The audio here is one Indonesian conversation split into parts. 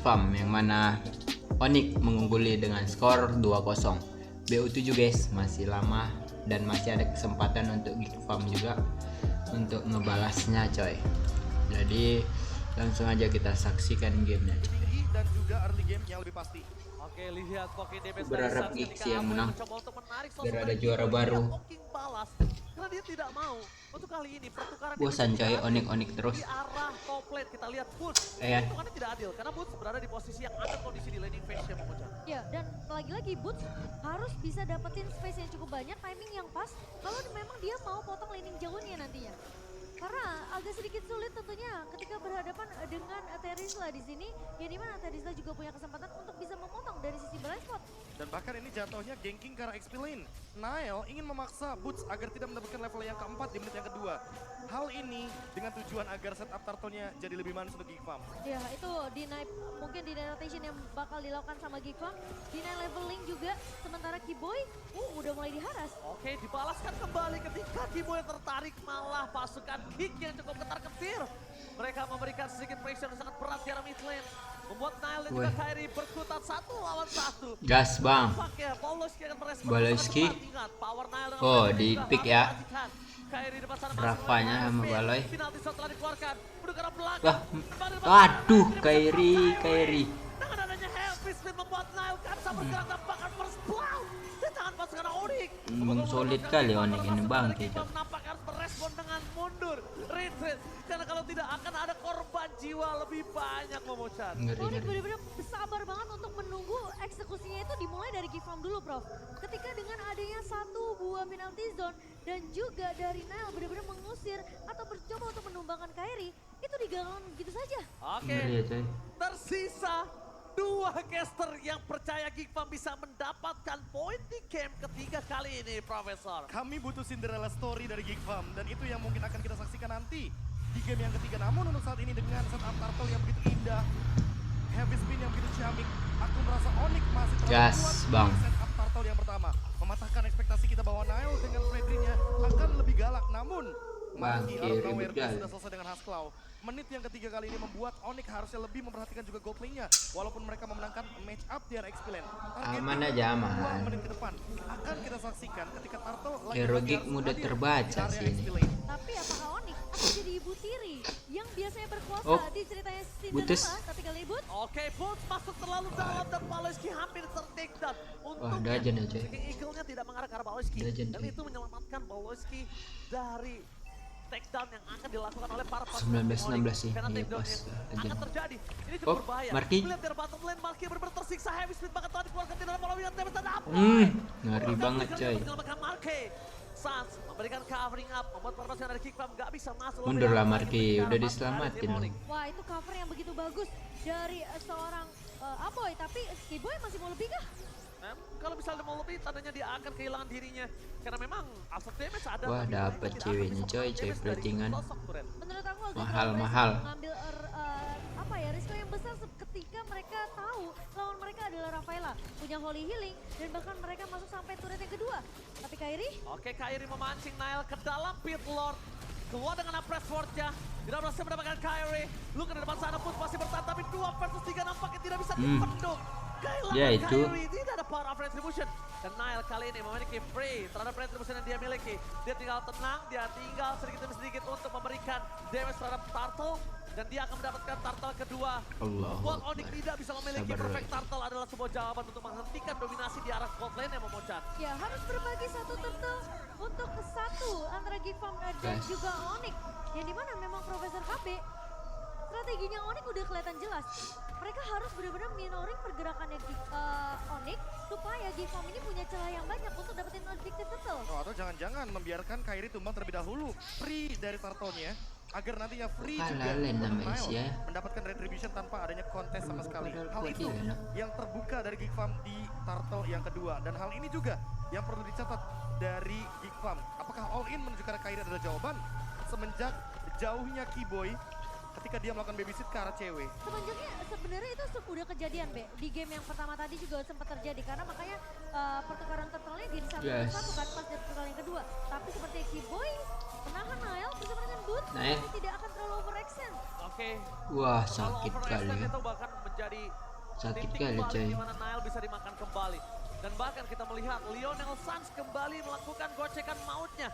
Farm yang mana Onyx mengungguli dengan skor 2-0. BO7 guys, masih lama dan masih ada kesempatan untuk Geek Farm juga untuk ngebalasnya coy. Jadi langsung aja kita saksikan gamenya coy. Dan juga early game yang lebih pasti. Oke, lihat Poking DBS Berharap Geek sih yang menang biar ada juara baru. Balas karena dia tidak mau untuk kali ini pertukaran Bosan coy Onyx terus di arah top lane. Kita lihat Boots itu kan tidak adil karena Boots berada di posisi yang ada kondisi di laning phase-nya memecah. Ya, dan lagi-lagi Boots harus bisa dapetin space yang cukup banyak, timing yang pas kalau memang dia mau potong laning jauhnya nantinya. Karena agak sedikit sulit tentunya ketika berhadapan dengan Terizla di sini, yang dimana Terizla juga punya kesempatan untuk bisa memotong dari sisi blind spot. Dan bahkan ini jatuhnya ganking ke arah XP lane. Nile ingin memaksa Boots agar tidak mendapatkan level yang keempat di menit yang kedua. Hal ini dengan tujuan agar setup turtle-nya jadi lebih manis untuk Geek Farm. Ya, itu mungkin di rotation yang bakal dilakukan sama Geek Farm. Deny leveling juga, sementara Kiboy udah mulai diharas. Oke, dibalaskan kembali ketika Kiboy tertarik, malah pasukan Geek yang cukup ketar-ketir. Mereka memberikan sedikit pressure yang sangat berat di arah mid lane. Membuat Nile dan juga Kairi berkutat 1 lawan 1. Gas bang. Baloyski. Oh di pick ya. Rafanya sama Baloy. Wah, aduh Kairi. Dengan adanya heavy speed membuat Nile kan bisa bergerak dan bahkan first blow di tangan pasukan Onyx. Memang solid kali Onyx ini bang kita. Nampak harus berespon dengan mundur, retreat, karena kalau tidak akan ada korban jiwa lebih banyak Momocan. Onyx benar-benar sabar banget untuk menunggu eksekusinya itu dimulai dari Geek Farm dulu, Prof. Ketika dengan adanya 1 buah penalty zone dan juga dari Nile benar-benar mengusir atau mencoba untuk menumbangkan Kairi, itu digagalkan begitu saja. Oke, tersisa 2 caster yang percaya Geek Farm bisa mendapatkan poin di game ketiga kali ini, Profesor. Kami butuh Cinderella story dari Geek Farm dan itu yang mungkin akan kita saksikan nanti di game yang ketiga. Namun untuk saat ini dengan setup turtle yang begitu indah, heavy spin yang begitu ciamik, aku merasa Onyx masih terlalu kuat di setup turtle yang pertama. Mematahkan ekspektasi kita bahwa Nile dengan Fredry-nya akan lebih galak. Namun Monkey out of nowhere sudah selesai dengan Hasklaw. Menit yang ketiga kali ini membuat Onyx harusnya lebih memperhatikan juga gold lane-nya. Walaupun mereka memenangkan match up di area XP lane. Aman aja aman. 2 menit ke depan akan kita saksikan ketika Turtle Hero Geek mudah terbaca sih ini. Tapi apakah Onyx akan jadi ibu tiri yang biasanya berkuasa di ceritanya Cinderella tapi kali Boots? Oke, Boots masuk terlalu dalam dan Baloyski hampir ter-take down. Wah, Dajen aja. Eagle-nya tidak mengarah ke arah Baloyski. Dan itu menyelamatkan Baloyski dari takedown yang akan dilakukan oleh para pasukan 19-16 sih. Karena Iya takedown pas. yang akan terjadi. Ini cukup berbahaya. Marki. Melihat dari bottom lane, Marki benar-benar tersiksa. Heavy speed banget telah dikeluarkan di dalam melalui damage dan apa? Ngeri banget coy. Menyelamatkan Marki. Sans memberikan covering up, membuat para pasukan dari Geek Farm gak bisa masuk. Mundur lah Marki, udah diselamatin. Wah, itu cover yang begitu bagus dari seorang Aboy, tapi Kiboy masih mau lebih kah? Kalau misalnya mau lebih, tandanya dia akan kehilangan dirinya. Karena memang asal damage ada. Wah, dapat ceweknya coy platingan. Menurut aku agak mahal. mengambil risiko yang besar ketika mereka tahu lawan mereka adalah Rafaela, punya Holy Healing dan bahkan mereka masuk sampai turret yang kedua. Tapi Kairi? Oke, Kairi memancing Nile ke dalam pit lord. Keluar dengan Apres Forge-nya. Tidak berhasil mendapatkan Kairi. Lu ke depan sana pun masih bertahan, tapi 2 versus 3 nampaknya tidak bisa dipendung. Ya itu. Kairi tidak ada power of retribution. Dan Nile kali ini memiliki free terhadap retribution yang dia miliki. Dia tinggal tenang, dia tinggal sedikit demi sedikit untuk memberikan damage terhadap Turtle. Dan dia akan mendapatkan Turtle kedua. Buat Onyx tidak bisa memiliki perfect Turtle adalah sebuah jawaban untuk menghentikan dominasi di arah gold lane yang memocat. Ya, harus berbagi 1 turtle untuk 1 antara Geek Farm dan juga Onyx. Yang dimana memang Profesor KB, strateginya Onyx udah kelihatan jelas. Mereka harus benar-benar minoring pergerakannya Onyx supaya Geek Farm ini punya celah yang banyak untuk dapetin objektif turtle. Atau jangan-jangan membiarkan Kairi tumbang terlebih dahulu. Free dari turtle-nya. Agar nantinya free juga mendapatkan retribution tanpa adanya kontes sama sekali. Hal itu yang terbuka dari Geek Farm di Turtle yang kedua. Dan hal ini juga yang perlu dicatat dari Geek Farm. Apakah all in menuju ke arah Kairi adalah jawaban? Semenjak jauhnya Kiboy ketika dia melakukan babysit ke arah cewek. Sebenarnya itu udah kejadian, Be. Di game yang pertama tadi juga sempat terjadi. Karena makanya pertukaran turtle-nya jadi satu kan pas dari pertukaran yang kedua. Tapi seperti Kiboy menahan Nile bersama dengan Boots, tidak akan terlalu overextend. Oke. Wah, sakit kali. Itu bahkan menjadi Sakit titik kali, balik coy. di mana Nile bisa dimakan kembali. Dan bahkan kita melihat Lionel Sans kembali melakukan gocekan mautnya.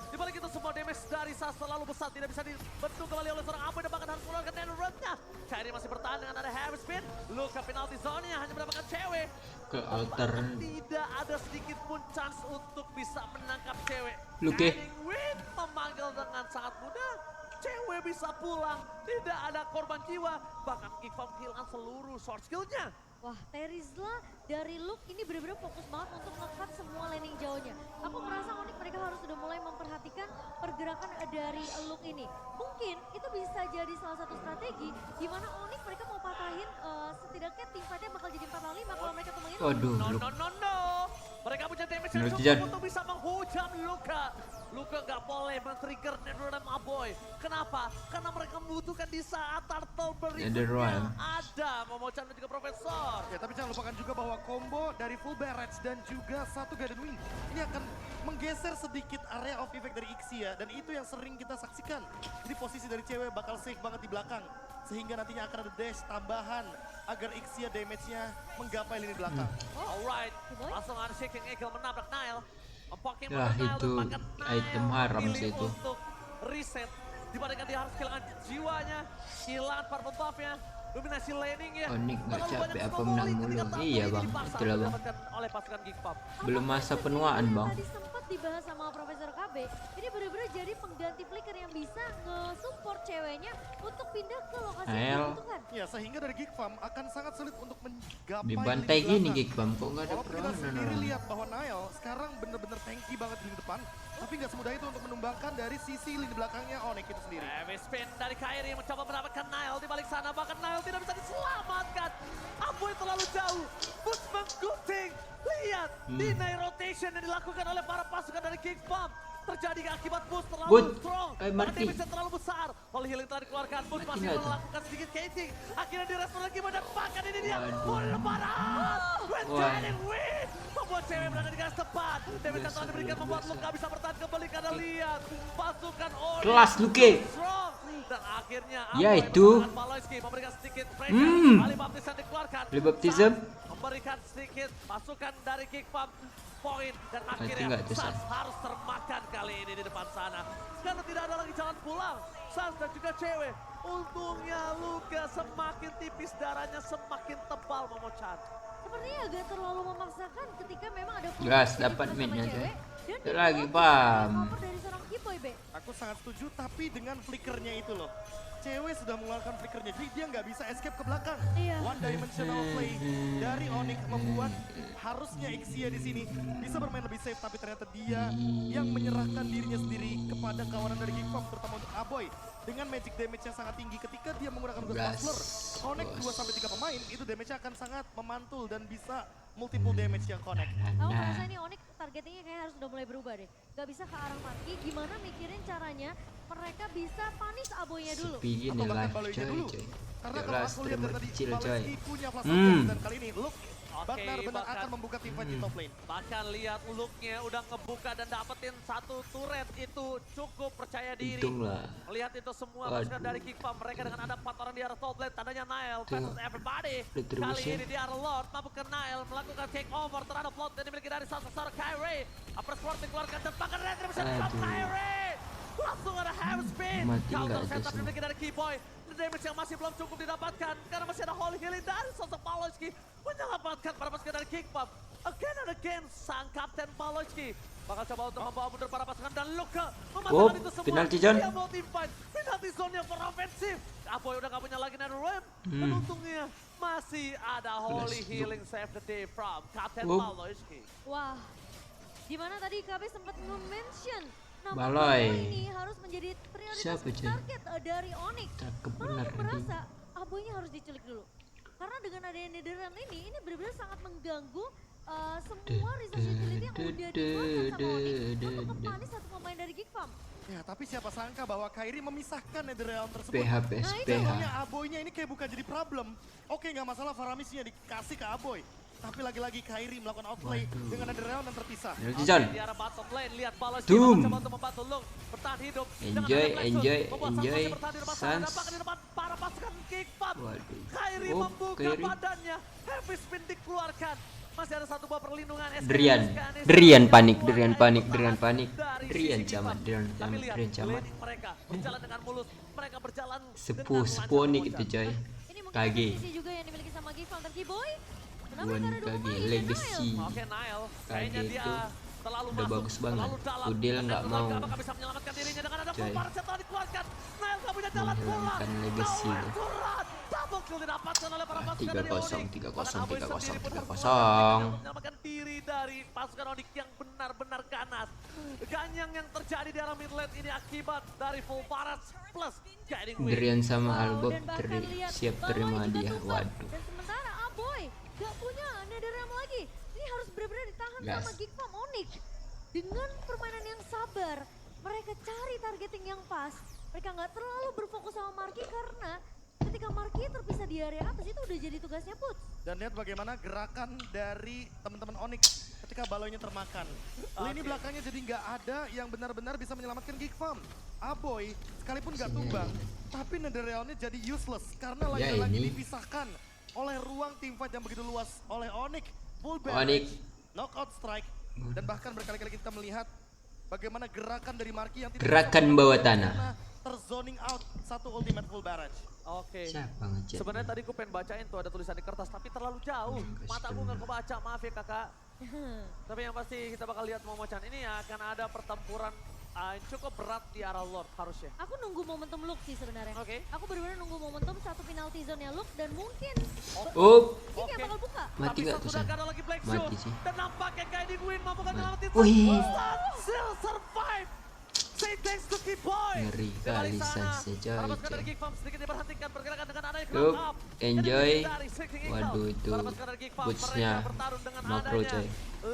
Di balik itu semua damage dari Sans terlalu besar, tidak bisa dibentuk kembali oleh seorang Aboy dan bahkan harus mengeluarkan Netherite-nya. Kyrie masih bertahan dengan ada heavy spin. Luka penalti zone-nya hanya mendapatkan cewek. Ke alter. Tidak ada sedikit pun chance untuk bisa menangkap cewek. Luke. Kyrie Win memanggil dengan sangat mudah. Cewek bisa pulang, tidak ada korban jiwa. Bahkan Geekfarm kehilangan seluruh short skill-nya. Wah, Terizla dari Luke ini benar-benar fokus banget untuk nge-cut semua landing jauhnya. Aku merasa Onyx mereka harus sudah mulai memperhatikan pergerakan dari Luke ini. Mungkin itu bisa jadi salah satu strategi di mana Onyx mereka mau patahin setidaknya tim fight-nya bakal jadi 4 lawan 5 kalau mereka temuin. Waduh, No, Luke. no, no, no. Mereka punya damage yang Menurut cukup Jan. untuk bisa menghujam Luka. Luka nggak boleh men-trigger Netherrealm Aboy. Kenapa? Karena mereka membutuhkan di saat turtle Netherrealm. berikutnya ada Momochan dan juga Profesor. Ya, tapi jangan lupakan juga bahwa combo dari full barrage dan juga satu Garden Wing ini akan menggeser sedikit area of effect dari Ixia dan itu yang sering kita saksikan. Jadi posisi dari cewek bakal safe banget di belakang sehingga nantinya akan ada dash tambahan agar Ixia damage-nya menggapai lini belakang. Alright, Boy. langsung ada Shaking Eagle menabrak Nile. Empoknya Ya, itu item haram sih itu. Untuk reset, dibandingkan dia harus kehilangan jiwanya, kehilangan power buff-nya, dominasi laning ya. Onyx nggak Terlalu capek banyak apa skor menang volley mulu? ketika tampil Iya, ini Bang. dipaksa Itulah, Bang. didapatkan oleh pasukan Geekfarm. Belum masa penuaan, Bang. Tadi sempat dibahas sama Profesor KB, ini benar-benar jadi pengganti flicker yang bisa nge-support ceweknya untuk pindah ke lokasi yang Nael. dibutuhkan. Ya, sehingga dari Geek Farm akan sangat sulit untuk menggapai Dibantai lini gini belakang. Geekfarm kok nggak ada Walaupun kita sendiri peranan. lihat bahwa Nile sekarang bener-bener tanky banget di lini depan, tapi nggak semudah itu untuk menumbangkan dari sisi lini belakangnya Onyx itu sendiri. Heavy spin dari Kyrie mencoba mendapatkan Nile di balik sana, bahkan Nile tidak bisa diselamatkan. Aboy terlalu jauh, Boots menggunting. Lihat, deny rotation yang dilakukan oleh para pasukan dari Geekfarm. Terjadi akibat Boots terlalu Boot, strong. mati. Damage terlalu besar. Holy Healing telah dikeluarkan, Boots Mati masih nggak tuh? melakukan sedikit casing. Akhirnya direspon lagi dan bahkan ini dia. Waduh. Full lebaran. When Wah. Jaden win. Membuat cewek berada di garis tepat. Damage yang Biasa, telah diberikan membuat biasa. Luka bisa bertahan kembali karena lihat. Pasukan Onyx Kelas, Luke. strong. Dan akhirnya Ya, Aboy itu. bersama Paloyski memberikan sedikit pressure. Kali baptisan dikeluarkan. Kali baptism. Sans memberikan sedikit masukan dari Geekfarm poin dan Mati akhirnya nggak tuh, Sans Sans? harus termakan kali ini di depan sana. Karena tidak ada lagi jalan pulang. Sans dan juga cewek. Untungnya Luka semakin tipis, darahnya semakin tebal Momochan. Sepertinya agak terlalu memaksakan ketika memang ada Jelas, peluang dapat bersama mid-nya, cewek, coy. dan Itu di lagi, bawah Bam. cover dari seorang Kiboy, Be. Aku sangat setuju, tapi dengan flickernya itu loh. Cewek sudah mengeluarkan flickernya, jadi dia nggak bisa escape ke belakang. Iya. One dimensional play dari Onyx membuat harusnya Ixia di sini bisa bermain lebih safe, tapi ternyata dia yang menyerahkan dirinya sendiri kepada kawanan dari Geekfarm, terutama untuk Aboy. Dengan magic damage yang sangat tinggi ketika dia menggunakan Ghost Gas, Bustler, connect bos. 2-3 pemain, itu damage-nya akan sangat memantul dan bisa multiple damage yang connect. Aku Nah, merasa ini Onyx targetingnya kayaknya harus udah mulai berubah deh. Gak bisa ke arah Maki, gimana mikirin caranya mereka bisa punish Aboynya dulu. sepi gini Atau lah bahkan Baloynya coy dulu. coy. Karena kalau Jelas aku lihat streamer dari tadi, kecil coy. Baloyski punya flash Hmm. out dan kali ini Luke Oke, benar-benar bahkan- akan membuka tim fight di top lane. Bahkan lihat looknya udah ngebuka dan dapetin satu turret itu cukup percaya diri. Untung lah. Lihat itu semua Waduh. pasukan dari Geekfarm. Mereka dengan ada 4 orang di arah top lane. Tandanya Nile Tuh. versus everybody. Kali Retribution. ini di arah Lord mampu ke Nile melakukan take over terhadap Lord yang dimiliki dari salah seorang Kyrie. Upper Sport dikeluarkan dan bahkan Retribution from Aduh. Kyrie. Langsung ada hammer spin. Mati Counter nggak itu setup semua? dimiliki dari Keyboy. Damage yang masih belum cukup didapatkan karena masih ada Holy Healing dari sosok Paloyski menyelamatkan para pasukan dari Geekfarm. Again and again, sang Kapten Paloyski bakal coba untuk membawa mundur para pasukan dan Luka mematahkan itu semua. penalti zone. Dia mau team fight, penalti zone yang berofensif. Aboy udah gak punya lagi Netherrealm. Dan untungnya masih ada Holy Kelas, Healing save the day from Kapten Wup. Paloyski. Wah, dimana tadi KB sempat nge-mention nama Baloy. Aboy ini harus menjadi prioritas Siapa, Cen? target dari Onyx. Cakep Malah bener aku ini. merasa Aboynya harus diculik dulu. Karena dengan adanya Netherrealm ini benar-benar sangat mengganggu semua resource utility yang udah dikeluarkan sama Onyx untuk nge-punish satu pemain dari Geekfarm. Ya, tapi siapa sangka bahwa Kyrie memisahkan Netherrealm tersebut. PH Nah, itu PH. Soalnya Aboynya ini kayak bukan jadi problem. Oke, nggak masalah Faramisnya dikasih ke Aboy. Tapi lagi-lagi Kairi melakukan outplay dengan ada Reon yang terpisah. Penalty zone. Di arah bottom lane, lihat Palos Doom. mencoba untuk membantu Lung bertahan hidup. Dengan Enjoy, ada Black enjoy, Shoot, membuat Sans enjoy. masih bertahan di depan sana. Sans. Nampaknya di depan para pasukan Kickfam. Waduh. Kairi Oh, membuka Kairi. badannya. Heavy spin dikeluarkan. Masih ada satu buah perlindungan. Drian panik, Drian panik. Drian camat, Drian camat. Mereka berjalan dengan mulus. Mereka berjalan Sepuh nih gitu coy. Ini mungkin KG. ada posisi juga yang dimiliki sama Gifam dan Kiboy. Kenapa Buan mereka ada dua KG pemain? legacy. Oke, Nile. Kayaknya dia itu terlalu udah masuk, bagus banget. terlalu dalam. Udil Dan nggak Nile mau. apakah bisa menyelamatkan dirinya dengan ada Coy. full power setelah dikeluarkan. Nile nggak punya jalan pulang. Menghilangkan legacy Nowhere itu. to run. Double kill didapatkan oleh para pasukan 3-0, dari Onyx. 3-0, Bahkan Aboy 3-0, sendiri pun 3-0. untuk menyelamatkan diri dari pasukan Onyx yang benar-benar ganas. Ganyang yang terjadi di arah mid lane ini akibat dari full barrage plus guiding wave. Drian sama Albob Dan bahkan lihat siap Baloy terima juga dia. tumbang. Waduh. Dan sementara Aboy gak punya Netherrealm lagi. Ini harus benar-benar ditahan Gas. sama Gigfam Onyx. Dengan permainan yang sabar, mereka cari targeting yang pas. Mereka nggak terlalu berfokus sama Marky karena ketika Marky terpisah di area atas itu udah jadi tugasnya Put. Dan lihat bagaimana gerakan dari teman-teman Onyx ketika Baloynya termakan. Lini belakangnya jadi nggak ada yang benar-benar bisa menyelamatkan Gigfam. Aboy sekalipun nggak tumbang, tapi Netherrealm-nya jadi useless karena Ya, lagi-lagi ini. dipisahkan oleh ruang teamfight yang begitu luas oleh Onyx. Full Onyx. barrage, knockout strike, dan bahkan berkali-kali kita melihat bagaimana gerakan dari Marky yang tidak Gerakan bisa bawah bergerak tanah. karena terzoning out satu ultimate full barrage. Oke. Siapa ngechat? Sebenarnya tadi gue pengen bacain tuh ada tulisan di kertas tapi terlalu jauh. Mata gue nggak kebaca, maaf ya kakak. Tapi yang pasti kita bakal lihat Momo-chan ini akan ada pertempuran yang cukup berat di arah Lord harusnya. Aku nunggu momentum Luke sih sebenarnya. Oke. Aku benar-benar nunggu momentum satu penalty zone-nya Luke dan mungkin Oh, ini yang bakal buka. mati Tapi nggak tuh sudah San? ada lagi Black Mati Shoot. sih. Dan nampaknya Guiding Wind mampu menyelamatin Wih. Still survive. Say thanks to Kiboy. Ngeri Di balik kali sana, Sans-nya, coy, para pasukan coy. dari Geekfarm sedikit diperhentikan pergerakan dengan adanya Look, ground up. enjoy. Jadi dari Seeking Eagle, Waduh, itu para pasukan dari Geekfarm, boots-nya mereka bertarung dengan makro, adanya coy.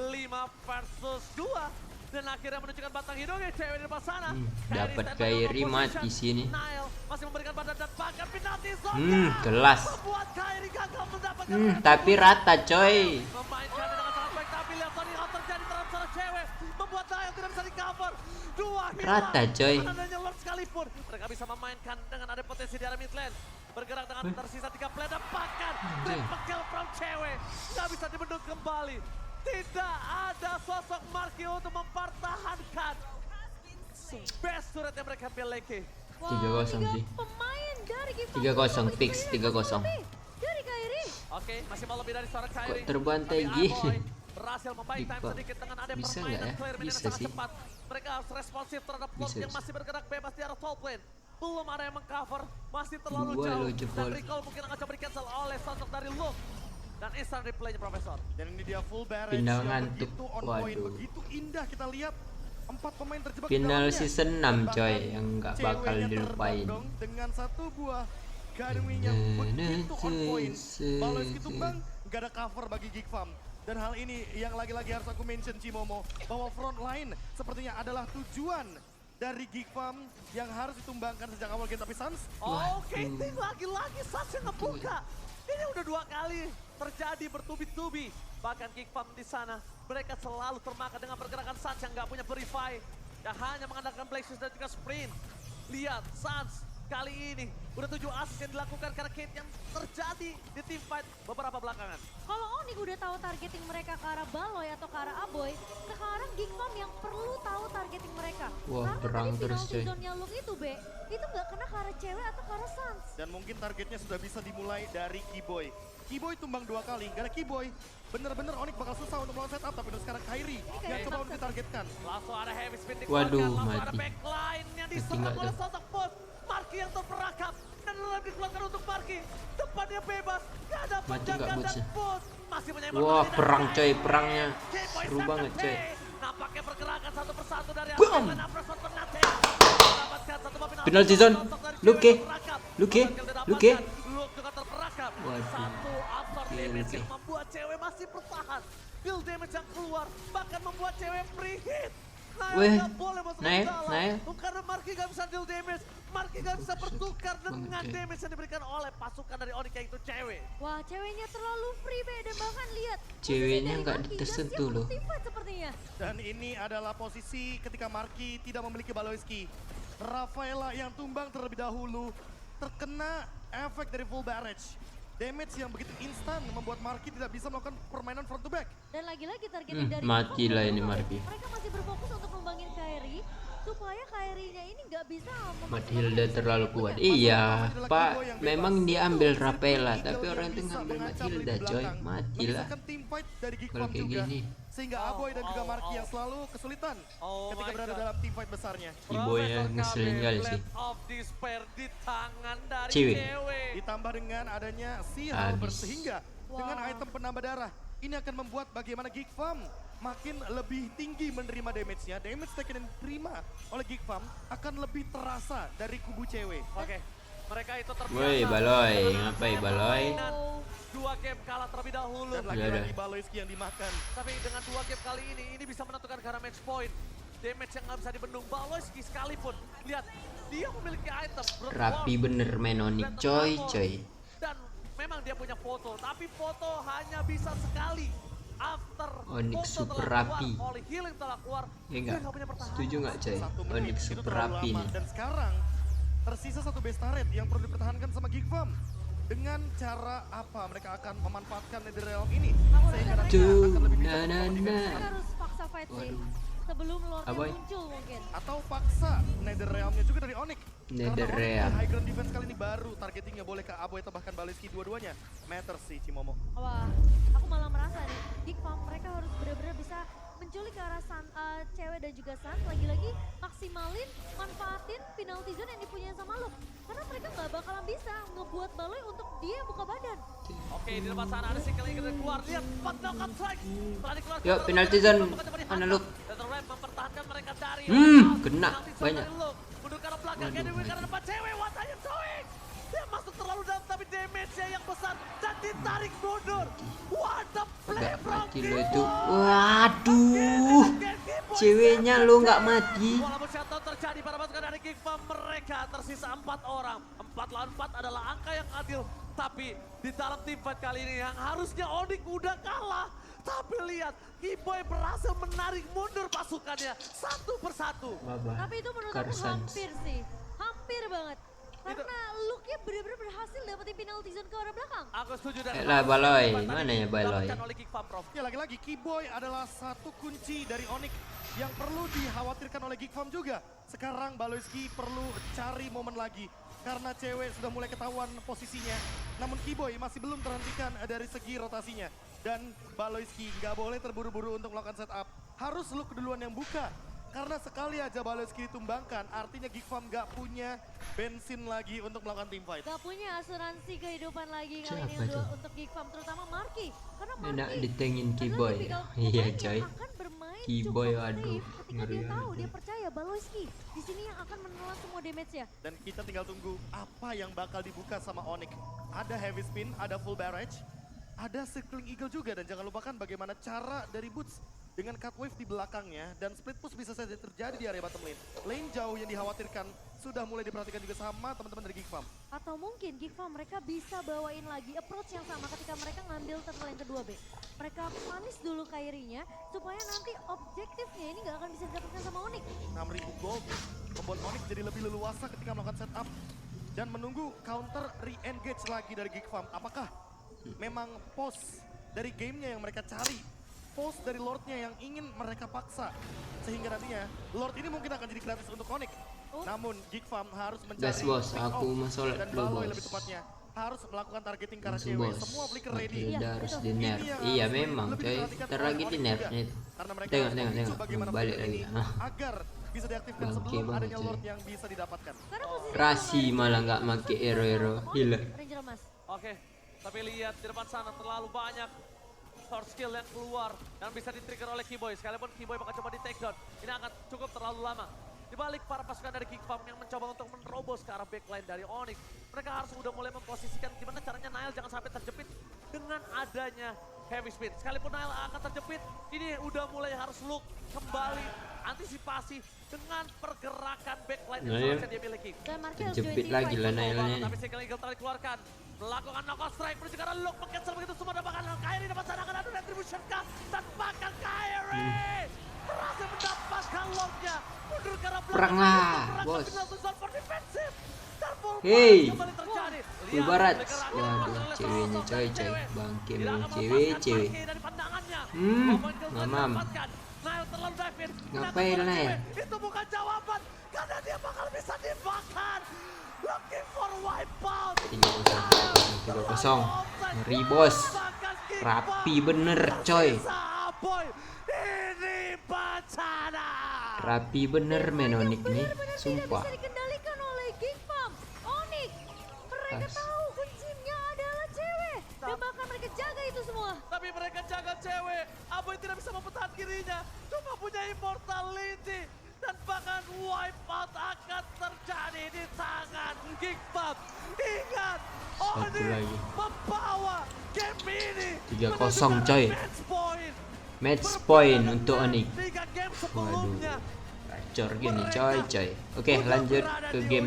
5 versus 2. Dan akhirnya menunjukkan batang hidungnya cewek di depan sana. dapat stand by Kairi on mati position. sini. Nile masih memberikan badan dan bahkan penalti zone. Kelas. Membuat Kairi gagal mendapatkan Tapi rata coy. memainkannya dengan sangat baik, tapi lihat tadi hal terjadi terhadap seorang cewek membuat Nile tidak bisa di cover. Dua hilang. Rata, coy. Dengan adanya Lord sekalipun mereka bisa memainkan dengan ada potensi di arah mid lane. Bergerak dengan tersisa 3 play dan bahkan triple kill from cewek nggak bisa dibendung kembali. Tidak ada sosok Marky untuk mempertahankan best turret yang mereka miliki. 3-0 sih. Pemain dari Gifam 3-0 fix, 3-0. dari Kairi. Oke, masih mau lebih dari seorang Kairi. Kok terbantai Tapi gini? Aboy berhasil membaik time Dipa. sedikit dengan ada Bisa permainan nggak ya? clear mid Bisa yang sangat sih. cepat. Mereka harus responsif terhadap Lord Bisa yang sih. masih bergerak bebas di arah top lane. Belum ada yang mengcover, masih terlalu Dua jauh. lo Dan jebol. recall mungkin akan coba di-cancel oleh sosok dari Luke. Dan instant replaynya Profesor. Dan ini dia full barrage Final yang ngantuk. begitu on point, Waduh. begitu indah kita lihat 4 pemain terjebak di Final dalamnya. season 6 Dan coy bahkan yang nggak bakal ceweknya dilupain. terbang dengan satu buah guiding wing yang begitu on point. Baloy Tumbang nggak ada cover bagi Geekfarm. Dan hal ini yang lagi-lagi harus aku mention Cimomo, bahwa front line sepertinya adalah tujuan dari Geekfarm yang harus ditumbangkan sejak awal game. Tapi Sans, Oke, lagi-lagi Sans yang ngebuka. Ini udah 2 kali terjadi bertubi-tubi. Bahkan Geekfarm di sana, mereka selalu termakan dengan pergerakan Sans yang nggak punya verify. Yang hanya mengandalkan Black Shoes dan juga sprint. Lihat, Sans kali ini udah 7 assist yang dilakukan karena Kate yang terjadi di team fight beberapa belakangan. Kalau Onyx udah tahu targeting mereka ke arah Baloy atau ke arah Aboy, sekarang Geekfarm yang perlu tahu targeting mereka. Wah, Karena perang tadi terus, penalty coy. zone-nya Luke itu, Be, itu nggak kena ke arah cewek atau ke arah Sans. dan mungkin targetnya sudah bisa dimulai dari Kiboy. Kiboy tumbang 2 kali, gak ada Kiboy. Bener-bener Onyx bakal susah untuk melawan setup, tapi sekarang Kairi yang coba untuk ditargetkan. Langsung ada heavy spin Waduh, dikeluarkan, langsung ada mati. backline yang diserang Ketinggal oleh tuh. sosok bot. Marky yang terperangkap dan dalam dikeluarkan untuk Marky. Depannya bebas, gak ada Mati nggak penjagaan dan bootsnya? bot. Masih menyembah Wah, kali dan perang Kairi. coy, perangnya K-Boy seru Second banget coy. P. Nampaknya pergerakan satu persatu dari Boom! Arsenal Appressor Penate. Mendapatkan satu buah Penalty zone. Sosok dari Luke, cewek terperangkap. Luke, Satu kill Luke. didapatkan. Luke juga terperangkap. Waduh. Satu absorb Oke, damage Luke. yang membuat cewek masih bertahan. Kill damage yang keluar, bahkan membuat cewek free hit. Weh, Nggak boleh masuk ke Nile, dalam. Nile. Karena Marky gak bisa deal damage. Marky gak bisa bertukar dengan Oke. damage yang diberikan oleh pasukan dari Onyx yang itu cewek. Wah, ceweknya terlalu free Be, dan bahkan lihat Ceweknya posisi nggak dari Marky tersentuh siap loh. untuk teamfight sepertinya. Dan ini adalah posisi ketika Marky tidak memiliki Baloyski. Rafaela yang tumbang terlebih dahulu terkena efek dari full barrage. Damage yang begitu instan membuat Marky tidak bisa melakukan permainan front to back. Dan lagi-lagi targeting dari mati Gifam lah belum ini ada. Marky. Mereka masih berfokus untuk ngembangin Kairi supaya Kairinya ini nggak bisa Matilda terlalu kuat. Iya, Pak. Memang dia ambil Rapela, tapi orang itu ngambil Matilda, coy. Matilah. Menyisakan team fight dari Geek Kalau Farm kayak juga. gini. Sehingga Aboy dan juga Marky yang selalu kesulitan Oh ketika my berada God. dalam team fight besarnya. Kiboy yang ngeselin kali sih. Blade of Despair di tangan dari Cewek. cewek. Ditambah dengan adanya si Habis. Halberd sehingga dengan Wow. item penambah darah ini akan membuat bagaimana Geek Farm makin lebih tinggi menerima damage-nya. Damage taken yang diterima oleh Geek Farm akan lebih terasa dari kubu cewek. Oke, mereka itu terbiasa. Woi, Baloy, ngapain Baloy? Dominan. 2 game kalah terlebih dahulu. Dan Iya, lagi-lagi dah. Baloyski yang dimakan. Tapi dengan 2 game kali ini bisa menentukan karena match point. Damage yang nggak bisa dibendung Baloyski sekalipun. Lihat, dia memiliki item. Brute Rapi Force, bener main Onyx, Blade coy, Armor. coy. Dan memang dia punya foto, tapi foto hanya bisa sekali. After Onyx foto super telah rapi. keluar, Holy Healing telah keluar, Ya dia enggak? nggak punya pertahanan. Setuju nggak, coy? 1 menit Onyx itu super terlalu rapi lama. nih. Dan sekarang tersisa 1 base turret yang perlu dipertahankan sama Geek Farm. Dengan cara apa mereka akan memanfaatkan Netherrealm ini sehingga nanti Tuh, akan lebih bisa na, na, berkomunikasi. na. Mereka harus paksa fight sih Waduh. sebelum Lordnya Aboy. muncul mungkin. Atau paksa Netherrealmnya juga dari Onyx. Netherrealm. Karena Onyx high ground defense kali ini baru targetingnya boleh ke Aboy atau bahkan Baloyski dua-duanya. Matters sih Cimomo. Wah, aku malah merasa nih, Geek Farm mereka harus benar-benar bisa menculik ke arah cewek dan juga Sans. Lagi-lagi maksimalin, manfaatin penalty zone yang dipunyai sama Luke. Karena mereka nggak bakalan bisa ngebuat Baloy untuk dia buka badan. Oke, di depan sana ada single yang keluar. Lihat, 4 knockout strike. Telah dikeluarkan. Yuk, penalty zone. Coba Mana, dihantam. Luke? Netherrealm mempertahankan mereka dari Kena, penalty zone banyak. dari Luke. Mundur ke arah belakang, Waduh, Kenny Wing ke arah waduh. depan. Cewek, what are you doing? Dia masuk terlalu dalam, tapi damage-nya yang besar. Dan ditarik mundur. What the play Nggak from mati lo itu. Gibbon. Waduh. Gibbon Ceweknya siap lo nggak attack. mati. Walaupun shutdown terjadi pada pasukan dari Geek Farm, mereka tersisa 4 orang. 4 lawan 4 adalah angka yang adil. Tapi di dalam tim fight kali ini yang harusnya Onyx udah kalah. Tapi lihat, Kiboy berhasil menarik mundur pasukannya satu persatu. Baba. Tapi itu menurut aku Karsans. hampir sih, hampir banget. Karena Luke-nya benar-benar berhasil dapetin penalty zone ke arah belakang. Aku setuju dan Lah, Baloy. Mana ya, Baloy? didapatkan oleh Geek Farm, Prof. Ya lagi-lagi Kiboy adalah satu kunci dari Onyx yang perlu dikhawatirkan oleh Geek Farm juga. Sekarang Baloyski perlu cari momen lagi karena cewek sudah mulai ketahuan posisinya. Namun Kiboy masih belum terhentikan dari segi rotasinya. Dan Baloyski nggak boleh terburu-buru untuk melakukan setup. Harus Luke duluan yang buka. Karena sekali aja Baloyski ditumbangkan, artinya Geek Farm nggak punya bensin lagi untuk melakukan team fight. Gak punya asuransi kehidupan lagi kali Siapa ini tuh? untuk Geek Farm, terutama Marky. Karena Marky Enak ditengin adalah Kiboy. tipikal Iya, pemain coy. yang akan bermain Kiboy, cukup aduh, safe ketika ngeri dia tahu, banget dia ya. percaya Baloyski di sini yang akan menelan semua damage-nya. Dan kita tinggal tunggu apa yang bakal dibuka sama Onyx. Ada heavy spin, ada full barrage, ada circling eagle juga. Dan jangan lupakan bagaimana cara dari Boots dengan cut wave di belakangnya. Dan split push bisa saja terjadi di area bottom lane. Lane jauh yang dikhawatirkan sudah mulai diperhatikan juga sama teman-teman dari Geek Farm. Atau mungkin Geek Farm mereka bisa bawain lagi approach yang sama ketika mereka ngambil turtle yang kedua B. Mereka panis dulu Kairinya supaya nanti objektifnya ini nggak akan bisa didapatkan sama Onyx. 6.000 gold membuat Onyx jadi lebih leluasa ketika melakukan setup. Dan menunggu counter re-engage lagi dari Geek Farm. Apakah memang pos dari gamenya yang mereka cari? Pos dari Lordnya yang ingin mereka paksa. Sehingga nantinya Lord ini mungkin akan jadi gratis untuk Onyx. Oh. Namun Geek Farm harus mencari Gas, bos. pick Aku off mau sholat dan dulu, Baloy bos. lebih tepatnya harus melakukan targeting ke arah Langsung, cewek. bos. Semua flicker ready. Matilda Iya, harus betul. di nerf. Ini yang Iya harus memang, lebih coy. diperhatikan Ntar oleh lagi di Onyx nerfnya juga. itu. Karena mereka Tengok, harus tengok, memicu tengok. bagaimana Balik flicker lagi. ini agar bisa diaktifkan Bangke sebelum banget, adanya coy. Lord yang bisa didapatkan. Karena posisi Rasi malah nggak make hero-hero. Gila. Ranger Emas. Oke, tapi lihat di depan sana terlalu banyak short skill yang keluar dan bisa di-trigger oleh Kiboy. Sekalipun Kiboy bakal coba di take down, ini akan cukup terlalu lama. Di balik para pasukan dari Geek Farm yang mencoba untuk menerobos ke arah backline dari Onyx, mereka harus udah mulai memposisikan gimana caranya Nile jangan sampai terjepit dengan adanya heavy spin. Sekalipun Nile akan terjepit, ini udah mulai harus Luke kembali berantisipasi dengan pergerakan backline Nah, yang ya. dia miliki. Dan Marquez join Terjepit team lagi fight. lah Nailnya nih. Tapi single eagle telah dikeluarkan. Melakukan knockout strike menuju ke arah Luke, meng-cancel begitu semua dan bahkan Kyrie dapat serangan adu retribution kah? Dan bahkan Kyrie berhasil mendapatkan locknya. Mundur ke arah belakang. Perang lah, Perang bos. ke final zone for defensive. Dan full Hey. power kembali terjadi. Full Lihat, barat. bergerak, Waduh, dilepas oleh ceweknya sosok coy. dan cewek. Bangke Tidak memang akan cewek. melepaskan Marquez dari pandangannya. Hmm, Momen kill telah mamam. didapatkan. Nile terlalu David. Ngapain, Nile? Itu bukan jawaban. Karena dia bakal bisa dibakar. Looking for wipeout. 3-0. Ngeri bos. Rapi bener coy. Ini bencana. Rapi bener men Onyx nih. Benar-benar Sumpah. tidak bisa dikendalikan oleh Geek Farm. Onyx, mereka As- tahu kuncinya adalah cewek. Dan bahkan mereka jaga itu semua. Tapi mereka jaga cewek. Aboy tidak bisa mempertahankan dirinya. Cuma punya immortality. Dan bahkan wipeout akan terjadi di tangan Geek Farm. Ingat, Satu Onyx lagi. membawa game ini 3-0 menuju coy. match point. Match point untuk Onyx. 3 game Waduh. sebelumnya. Gacor gini coy. Oke, lanjut ke game